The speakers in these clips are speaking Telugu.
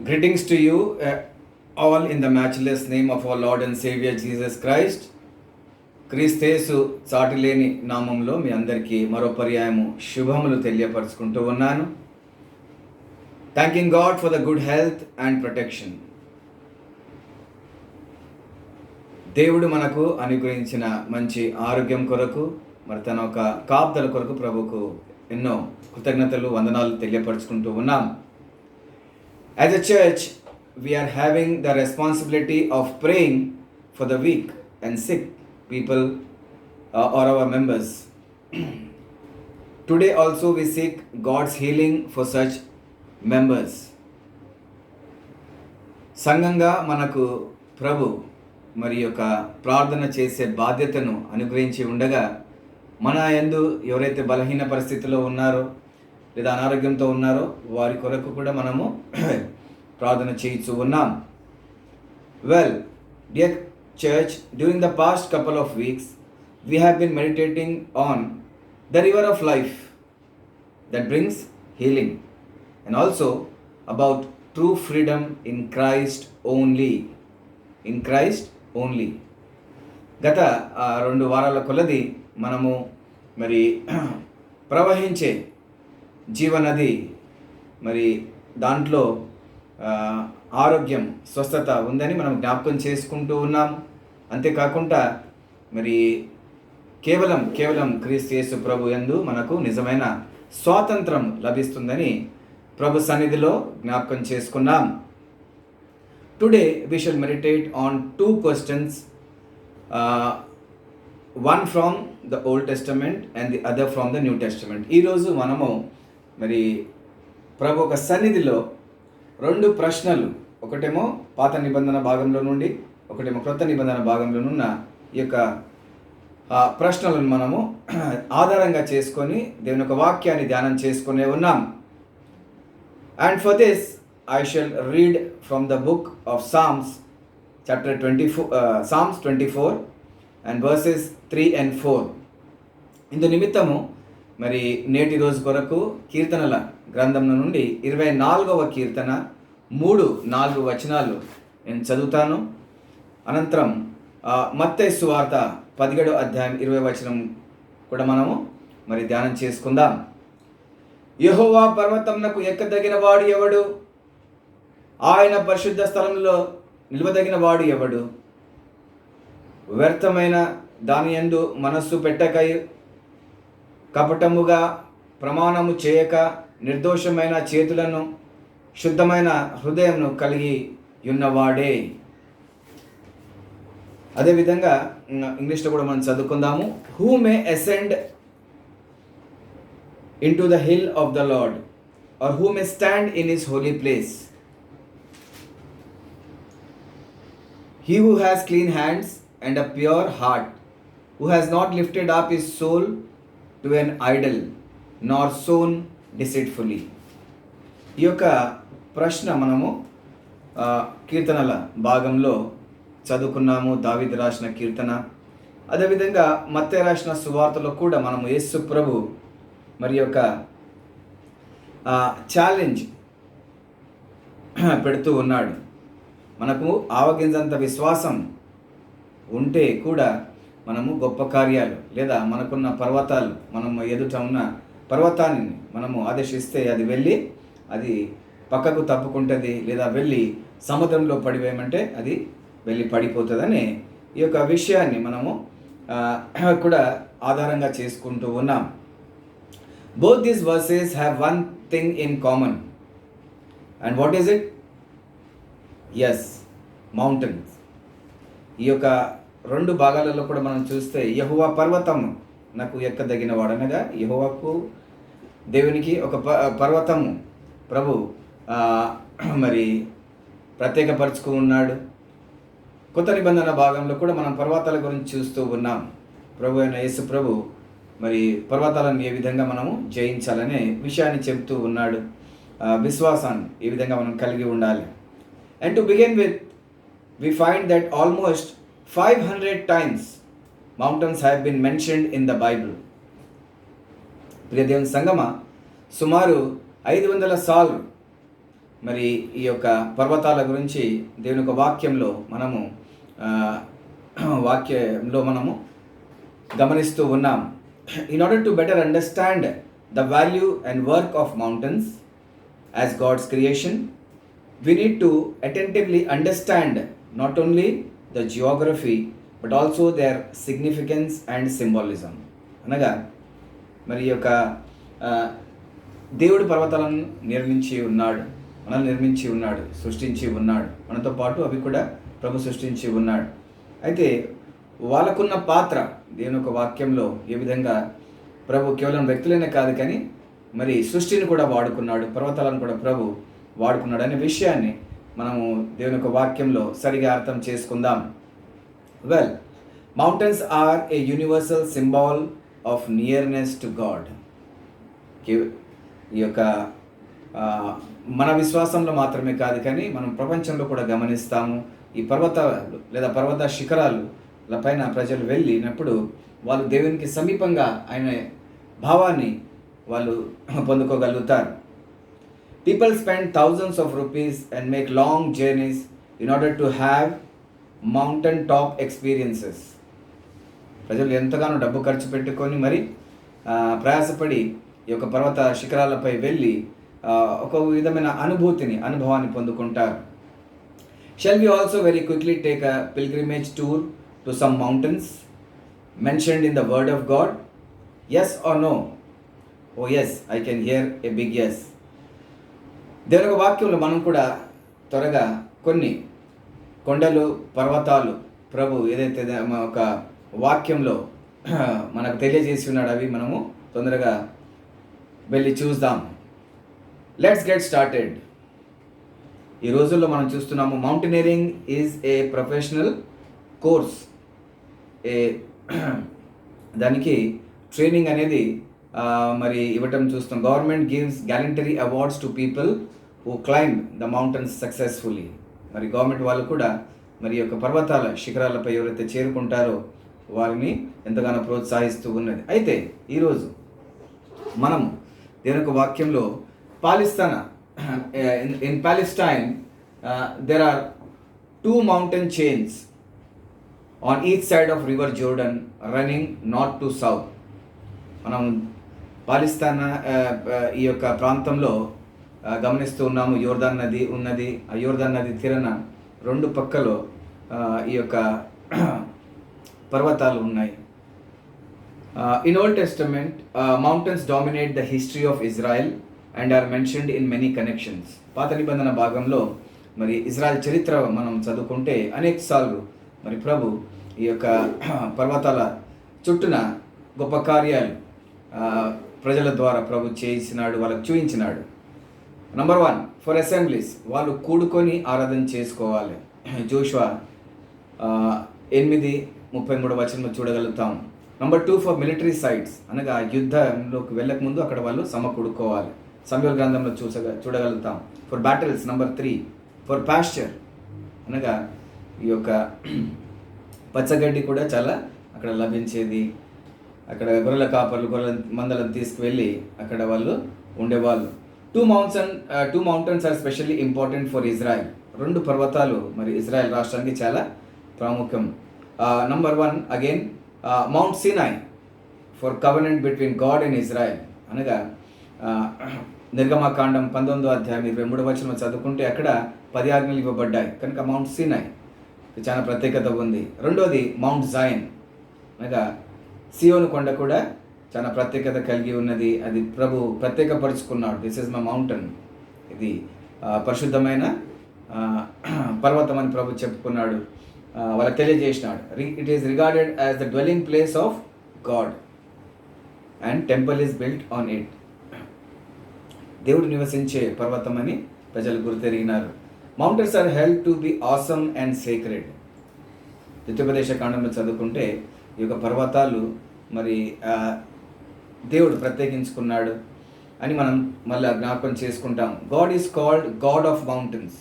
Greetings to you all in the matchless name of our Lord and Savior Jesus Christ. క్రీస్తేసు చాటిలేని నామంలో మీ అందరికీ మరో పర్యాయము శుభములు తెలియపరుచుకుంటూ ఉన్నాను. Thanking God for the good health and protection. దేవుడు మనకు అనుగ్రహించిన మంచి ఆరోగ్యం కొరకు మరి తన ఒక కాపుదల కొరకు ప్రభుకు ఎన్నో కృతజ్ఞతలు వందనాలు తెలియపరుచుకుంటూ ఉన్నాం. As a church, we are having the responsibility of praying for the weak and sick people or our members. Today also we seek God's healing for such members. సంఘంగా మనకు ప్రభు మరి యొక్క ప్రార్థన చేసే బాధ్యతను అనుగ్రహించి ఉండగా మన యందు ఎవరైతే బలహీన పరిస్థితిలో ఉన్నారో లేదా అనారోగ్యంతో ఉన్నారో వారి కొరకు కూడా మనము ప్రార్థన చేయించు ఉన్నాం. Well dear church, during the past couple of weeks we have been meditating on the river of life that brings healing and also about true freedom in Christ only. In Christ only. గత 2 వారాల కొలది మనము మరి ప్రవహించే జీవనది మరి దాంట్లో ఆరోగ్యం స్వస్థత ఉందని మనం జ్ఞాపకం చేసుకుంటూ ఉన్నాం. అంతేకాకుండా మరి కేవలం క్రీస్తు యేసు ప్రభు యందు మనకు నిజమైన స్వాతంత్రం లభిస్తుందని ప్రభు సన్నిధిలో జ్ఞాపకం చేసుకున్నాం. Today we shall meditate on 2 questions, one from the Old Testament and the other from the New Testament. ఈరోజు మనము మరి ప్రభు ఒక సన్నిధిలో 2 ప్రశ్నలు, ఒకటేమో పాత నిబంధన భాగంలో నుండి, ఒకటేమో క్రొత్త నిబంధన భాగంలోనున్న ఈ యొక్క ప్రశ్నలను మనము ఆధారంగా చేసుకొని దేవుని యొక్క వాక్యాన్ని ధ్యానం చేసుకునే ఉన్నాం. And for this I shall read from the book of Psalms, chapter 24, Psalms 24 and verses 3 and 4. ఇందు నిమిత్తము మరి నేటి రోజు కొరకు కీర్తనల గ్రంథం నుండి 24వ కీర్తన 3-4 వచనాలు నేను చదువుతాను. అనంతరం మత్తయి సువార్త 17వ అధ్యాయం 20వ వచనం కూడా మనము మరి ధ్యానం చేసుకుందాం. యెహోవా పర్వతమునకు ఎక్కదగిన వాడు ఎవడు? ఆయన పరిశుద్ధ స్థలంలో నిలవదగిన వాడు ఎవడు? వ్యర్థమైన దాని యందు మనస్సు పెట్టకై కపటముగా ప్రమాణము చేయక నిర్దోషమైన చేతులను శుద్ధమైన హృదయంను కలిగి ఉన్నవాడే. అదేవిధంగా ఇంగ్లీష్లో కూడా మనం చదువుకుందాము. Who may ascend into the hill of the lord or who may stand in his holy place? He who has clean hands and a pure heart, who has not lifted up his soul to an idol, nor sown deceitfully. ఈ యొక్క ప్రశ్న మనము కీర్తనల భాగంలో చదువుకున్నాము. దావీదు రాసిన కీర్తన, అదేవిధంగా మత్తయి రాసిన సువార్తలో కూడా మనము యేసు ప్రభు మరి యొక్క ఛాలెంజ్ పెడుతూ ఉన్నాడు. మనకు ఆవగింజంత విశ్వాసం ఉంటే కూడా మనము గొప్ప కార్యాలు లేదా మనకున్న పర్వతాలు, మనము ఎదుట ఉన్న పర్వతాన్ని మనము ఆదేశిస్తే అది వెళ్ళి అది పక్కకు తప్పుకుంటుంది, లేదా వెళ్ళి సముద్రంలో పడివేయమంటే అది వెళ్ళి పడిపోతుందని ఈ యొక్క విషయాన్ని మనము కూడా ఆధారంగా చేసుకుంటూ ఉన్నాం. Both these verses have one thing in common. And what is it? Yes, mountains. ఈ యొక్క 2 భాగాలలో కూడా మనం చూస్తే యెహోవా పర్వతము నాకు ఎక్కదగిన వాడనగా యెహోవాకు దేవునికి ఒక పర్వతము ప్రభు మరి ప్రత్యేకపరుచుకు ఉన్నాడు. కొత్త నిబంధన భాగంలో కూడా మనం పర్వతాల గురించి చూస్తూ ఉన్నాం. ప్రభు అయిన యేసు ప్రభు మరి పర్వతాలను ఏ విధంగా మనము జయించాలనే విషయాన్ని చెబుతూ ఉన్నాడు. విశ్వాసాన్ని ఏ విధంగా మనం కలిగి ఉండాలి. And to begin with, we find that almost 500 times mountains have been mentioned in the Bible. ప్రియ దేవుని సంగమ, సుమారు 500 సార్లు మరి ఈ యొక్క పర్వతాల గురించి దేవుని యొక్క వాక్యంలో మనము గమనిస్తూ ఉన్నాం. In order to better understand the value and work of mountains as God's creation, we need to attentively understand not only the geography but also their significance and symbolism. అనగా మరి యొక్క దేవుడు పర్వతాలను నిర్మించి ఉన్నాడు, మనల్ని నిర్మించి ఉన్నాడు, సృష్టించి ఉన్నాడు. మనతో పాటు అవి కూడా ప్రభు సృష్టించి ఉన్నాడు. అయితే వాళ్ళకున్న పాత్ర దేవుని యొక్క వాక్యంలో ఏ విధంగా ప్రభు కేవలం వ్యక్తులైనా కాదు కానీ మరి సృష్టిని కూడా వాడుకున్నాడు, పర్వతాలను కూడా ప్రభు వాడుకున్నాడు అనే విషయాన్ని మనము దేవుని యొక్క వాక్యంలో సరిగా అర్థం చేసుకుందాం. Well, mountains are a universal symbol of nearness to God. ఈ యొక్క మన విశ్వాసంలో మాత్రమే కాదు కానీ మనం ప్రపంచంలో కూడా గమనిస్తాము. ఈ పర్వతాలు లేదా పర్వత శిఖరాలు పైన ప్రజలు వెళ్ళినప్పుడు వాళ్ళు దేవునికి సమీపంగా ఆయన భావాన్ని వాళ్ళు పొందుకోగలుగుతారు. People spend thousands of rupees and make long journeys in order to have mountain top experiences. ప్రజలు ఎంతగానో డబ్బు ఖర్చు పెట్టుకొని మరి ప్రయాసపడి ఈ యొక్క పర్వత శిఖరాలపై వెళ్ళి ఒక విధమైన అనుభవాన్ని పొందుకుంటారు. Shall we also very quickly take a pilgrimage tour to some mountains mentioned in the word of God? Yes or no? Oh yes, I can hear a big yes. దేవుని వాక్యంలో మనం కూడా త్వరగా కొన్ని కొండలు, పర్వతాలు ప్రభు ఏదైతే ఒక వాక్యంలో మనకు తెలియజేసి ఉన్నాడు అవి మనము తొందరగా వెళ్ళి చూద్దాం. Let's get started. ఈ రోజుల్లో మనం చూస్తున్నాము mountaineering is a professional course. దానికి ట్రైనింగ్ అనేది మరి ఇవ్వటం చూస్తాం. Government gives gallantry awards to people who climb the mountains successfully. మరి గవర్నమెంట్ వాళ్ళు కూడా మరి యొక్క పర్వతాల శిఖరాలపై ఎవరైతే చేరుకుంటారో వారిని ఎంతగానో ప్రోత్సహిస్తూ ఉన్నది. అయితే ఈరోజు మనం దేవుని యొక్క వాక్యంలో in Palestine there are two mountain chains on each side of river Jordan running north to south. మనం పాలిస్తాన్ ఈ యొక్క ప్రాంతంలో గమనిస్తూ ఉన్నాము. యోర్దాన్ నది ఉన్నది. ఆ యోర్దాన్ నది తీరన రెండు పక్కలో ఈ యొక్క పర్వతాలు ఉన్నాయి. In Old Testament mountains dominate the history of Israel and are mentioned in many connections. పాత నిబంధన భాగంలో మరి ఇజ్రాయెల్ చరిత్ర మనం చదువుకుంటే అనేక సార్లు మరి ప్రభు ఈ యొక్క పర్వతాల చుట్టూన గొప్ప కార్యాలు ప్రజల ద్వారా ప్రభు చేసినాడు, వాళ్ళకు చూపించినాడు. నంబర్ 1, ఫర్ అసెంబ్లీస్, వాళ్ళు కూడుకొని ఆరాధన చేసుకోవాలి. జోషువా 8:33 చూడగలుగుతాం. నంబర్ 2, ఫర్ మిలిటరీ సైట్స్, అనగా యుద్ధంలోకి వెళ్ళక ముందు అక్కడ వాళ్ళు సమకూడుకోవాలి. సమయల్ గ్రంథంలో చూడగలుగుతాం. For battles. Number 3, for pasture, అనగా ఈ యొక్క పచ్చగడ్డి కూడా చాలా అక్కడ లభించేది. అక్కడ గొర్రెల కాపర్లు గొర్రెల మందలను తీసుకువెళ్ళి అక్కడ వాళ్ళు ఉండేవాళ్ళు. Two mountains are specially important for Israel. 2 పర్వతాలు మరి ఇజ్రాయెల్ రాష్ట్రానికి చాలా ప్రాముఖ్యం. Number 1 again Mount Sinai for covenant between God and Israel, అనగా నిర్గమకాండం 19వ అధ్యాయం 23వ వచనం చదువుకుంటే అక్కడ 10 ఆజ్ఞలు ఇవ్వబడ్డాయి. కనుక మౌంట్ సినాయ్ చాలా ప్రత్యేకత ఉంది. రెండోది మౌంట్ జాయన్, అనగా సియోను కొండ కూడా చాలా ప్రత్యేకత కలిగి ఉన్నది. అది ప్రభు ప్రత్యేకపరుచుకున్నాడు. దిస్ ఇస్ మై మౌంటైన్, ఇది పరిశుద్ధమైన పర్వతం అని ప్రభు చెప్పుకున్నాడు, వాళ్ళకి తెలియజేసినాడు. It is regarded as the dwelling place of God and temple is built on it. దేవుడు నివసించే పర్వతం అని ప్రజలు గుర్తెరిగినారు. Mountains are held to be awesome and sacred. ద్వితీయోపదేశ కాండంలో చదువుకుంటే ఈ యొక్క పర్వతాలు మరి దేవుడు ప్రత్యేకించుకున్నాడు అని మనం మళ్ళీ జ్ఞాపకం చేసుకుంటాం. God is called God of mountains.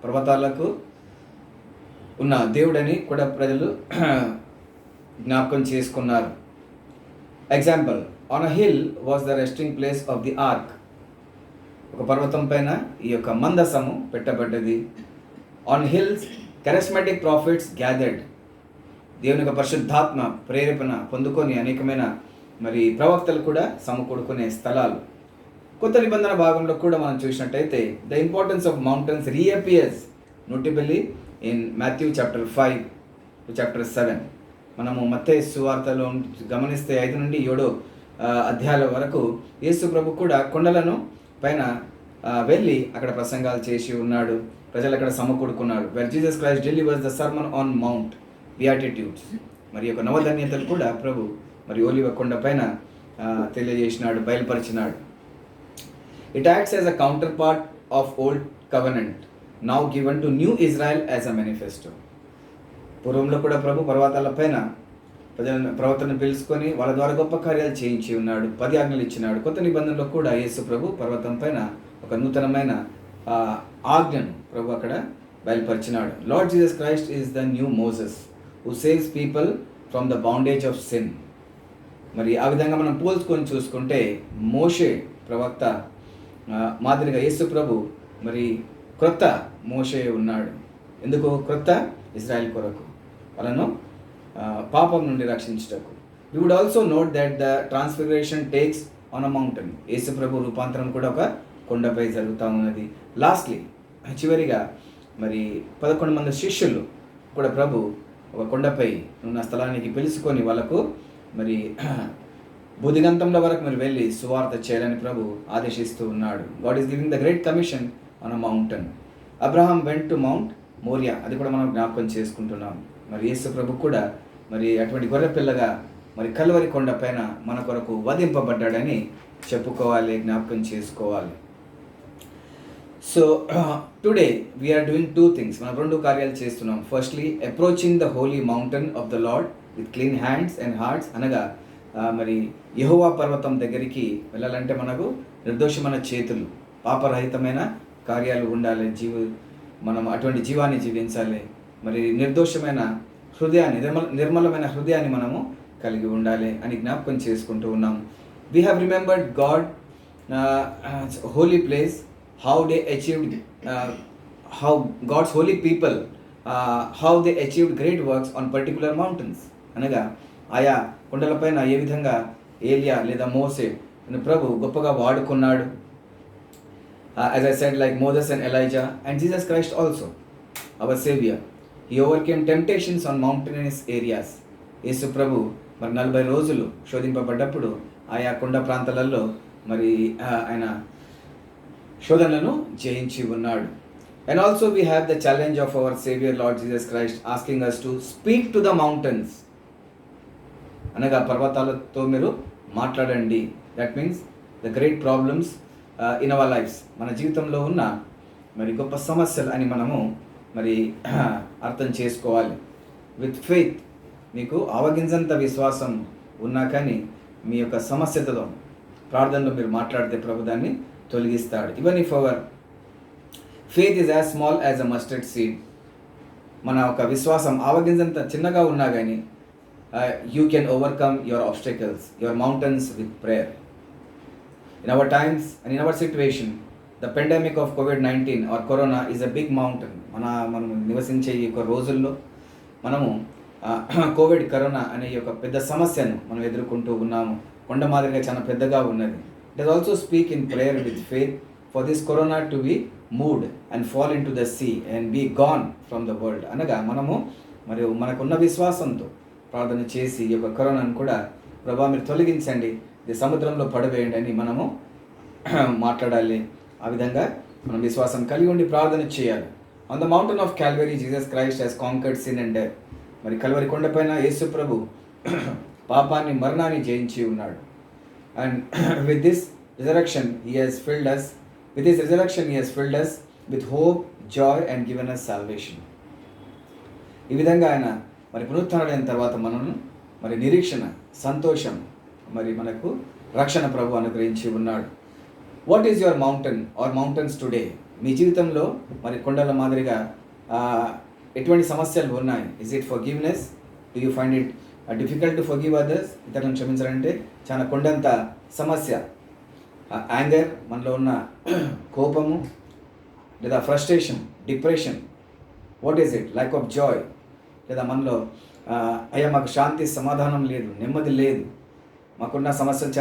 పర్వతాలకు ఉన్న దేవుడని కూడా ప్రజలు జ్ఞాపకం చేసుకున్నారు. Example, on a hill was the resting place of the ark. ఒక పర్వతం పైన ఈ యొక్క మందసము పెట్టబడ్డది. On hills charismatic prophets gathered. దేవుని యొక్క పరిశుద్ధాత్మ ప్రేరేపణ పొందుకొని అనేకమైన మరి ప్రవక్తలు కూడా సమకూడుకునే స్థలాలు. కొత్త నిబంధన భాగంలో కూడా మనం చూసినట్టయితే the importance of mountains reappears notably in Matthew chapter 5 to chapter 7. మనము మత్తయి సువార్తలో గమనిస్తే 5 నుండి 7 అధ్యాయాల వరకు యేసు ప్రభు కూడా కొండలను పైన వెళ్ళి అక్కడ ప్రసంగాలు చేసి ఉన్నాడు. ప్రజలు అక్కడ సమకూడుకున్నాడు. Where Jesus Christ delivers the sermon on mount beatitudes. మరి యొక్క నవధన్యతలు కూడా ప్రభు మరి ఒలివ కొండ పైన తెలియజేసినాడు, బయలుపరిచినాడు. It acts as a counterpart of old covenant now given to new Israel as a manifesto. పూర్వంలో కూడా ప్రభు పర్వతాల పైన ప్రవర్తనను పిలుచుకొని వాళ్ళ ద్వారా గొప్ప కార్యాలు చేయించి ఉన్నాడు, 10 ఆజ్ఞలు ఇచ్చినాడు. కొత్త నిబంధనలో కూడా యేసు ప్రభు పర్వతం పైన ఒక నూతనమైన ఆజ్ఞను ప్రభు అక్కడ బయలుపరిచినాడు. Lord Jesus Christ is the new Moses who saves people from the bondage of sin. మరి ఆ విధంగా మనం పోల్చుకొని చూసుకుంటే మోషే ప్రవక్త మాదిరిగా యేసు ప్రభు మరి క్రొత్త మోషే ఉన్నాడు. ఎందుకు క్రొత్త? ఇజ్రాయెల్ కొరకు, వాళ్ళను పాపం నుండి రక్షించుటకు. We would also note that the transfiguration takes on a mountain. యేసు ప్రభు రూపాంతరం కూడా ఒక కొండపై జరుగుతూ ఉన్నది. లాస్ట్లీ చివరిగా మరి 11 మంది శిష్యులు కూడా ప్రభు ఒక కొండపై ఉన్న స్థలానికి పిలుచుకొని వాళ్ళకు మరి బుద్ధిగంతంలో వరకు మీరు వెళ్ళి సువార్త చేయాలని ప్రభు ఆదేశిస్తూ ఉన్నాడు. God is giving the great commission on a mountain. Abraham went to Mount Moriah. అది కూడా మనం జ్ఞాపకం చేసుకుంటున్నాం. మరి యేసు ప్రభు కూడా మరి అటువంటి గొర్రెపిల్లగా మరి కల్వరి కొండ పైన మన కొరకు వధింపబడ్డాడని చెప్పుకోవాలి, జ్ఞాపకం చేసుకోవాలి. So today we're doing 2 things. మనం 2 కార్యాలు చేస్తున్నాం. Firstly approaching the holy mountain of the Lord with clean hands and hearts. అనగా మరి యెహోవా పర్వతం దగ్గరికి వెళ్ళాలంటే మనకు నిర్దోషమైన చేతులు, పాపరహితమైన కార్యాలు ఉండాలి. మనం అటువంటి జీవాన్ని జీవించాలి. మరి నిర్దోషమైన హృదయాన్ని, నిర్మలమైన హృదయాన్ని మనము కలిగి ఉండాలి అని జ్ఞాపకం చేసుకుంటూ ఉన్నాం. We have remembered God holy place, how they achieved how God's holy people how they achieved great works on particular mountains. అనగా ఆయా కొండలపైన ఏ విధంగా ఏలియా లేదా మోసే ప్రభు గొప్పగా వాడుకున్నాడు. as I said, like Moses and Elijah and Jesus Christ also, our savior, he overcame temptations on mountainous areas. యేసు ప్రభు మరి 40 రోజులు శోధింపబడ్డప్పుడు ఆయా కొండ ప్రాంతాలలో మరి ఆయన శోధనలను జయించి ఉన్నాడు. And also we have the challenge of our saviour Lord Jesus Christ asking us to speak to the mountains. అనగా పర్వతాలతో మీరు మాట్లాడండి. That means the great problems in our lives. మన జీవితంలో ఉన్న మరి గొప్ప సమస్యలు అని మనము మరి అర్థం చేసుకోవాలి. విత్ ఫెయిత్, మీకు ఆవగింజంత విశ్వాసం ఉన్నా కానీ మీ యొక్క సమస్యతో ప్రార్థనలో మీరు మాట్లాడితే ప్రభు దాన్ని తొలగిస్తాడు. Even if our faith is as small as a mustard seed. మన ఒక విశ్వాసం ఆవగింజంత చిన్నగా ఉన్నా కానీ you can overcome your obstacles, your mountains with prayer. In our times and in our situation the pandemic of COVID-19 or corona is a big mountain. మనం నివసించే ఈ యొక్క రోజుల్లో మనము కరోనా అనే ఈ యొక్క పెద్ద సమస్యను మనం ఎదుర్కొంటూ ఉన్నాము. కొండ మాదిరిగా చాలా పెద్దగా ఉన్నది. Let us also speak in prayer with faith for this corona to be moved and fall into the sea and be gone from the world. అనగా మనము మరియు మనకున్న విశ్వాసంతో ప్రార్థన చేసి ఈ యొక్క కరోనాను కూడా ప్రభా మీరు తొలగించండి, ఇది సముద్రంలో పడవేయండి అని మనము మాట్లాడాలి. ఆ విధంగా మనం విశ్వాసం కలిగి ఉండి ప్రార్థన చేయాలి. On the mountain of Calvary Jesus Christ has conquered sin and death. మరి కల్వరి కొండపైన యేసు ప్రభు పాపాన్ని, మరణాన్ని జయించి ఉన్నాడు. And with this resurrection he has filled us with hope, joy and given us salvation. ఈ విధంగా ఆయన మరి పునరుత్థానుడైన తర్వాత మనను మరి నిరీక్షణ, సంతోషం, మరి మనకు రక్షణ ప్రభు అనుగ్రహించి ఉన్నాడు. What is your mountain or mountains today? మీ జీవితంలో మరి కొండల మాదిరిగా ఎటువంటి సమస్యలు ఉన్నాయి? Is it forgiveness? Do you find it difficult to forgive others? ఇతరులను క్షమించాలంటే చాలా కొండంత సమస్య. యాంగర్, మనలో ఉన్న కోపము, లేదా frustration, depression, what is it, lack of Joy, లేదా మనలో అయ్యా మాకు శాంతి సమాధానం లేదు, నెమ్మది లేదు, మాకున్న సమస్యలు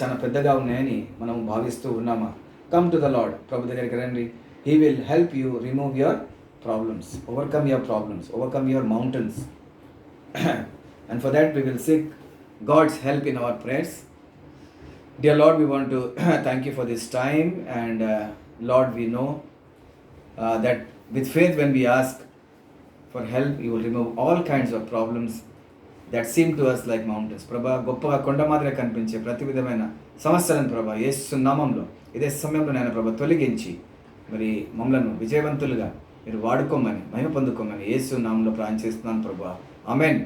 చాలా పెద్దగా ఉన్నాయని మనం భావిస్తూ ఉన్నామా? Come to the Lord. ప్రభు దగ్గరికి రండి. He will help you remove your problems, overcome your problems, overcome your mountains. And for that we will seek God's help in our prayers. Dear Lord, we want to thank you for this time, and Lord, we know that with faith when we ask for help, you will remove all kinds of problems that seem to us like mountains. ప్రభా, గొప్పగా కొండ మాదిరిగా కనిపించే ప్రతి విధమైన సమస్యలను ప్రభా యేసు నామంలో ఇదే సమయంలో నేను ప్రభా తొలగించి మరి మమ్మలను విజయవంతులుగా మీరు వాడుకోమని, మహిమ పొందుకోమని యేసు నామంలో ప్రార్థన చేస్తున్నాను ప్రభా. ఆమేన్.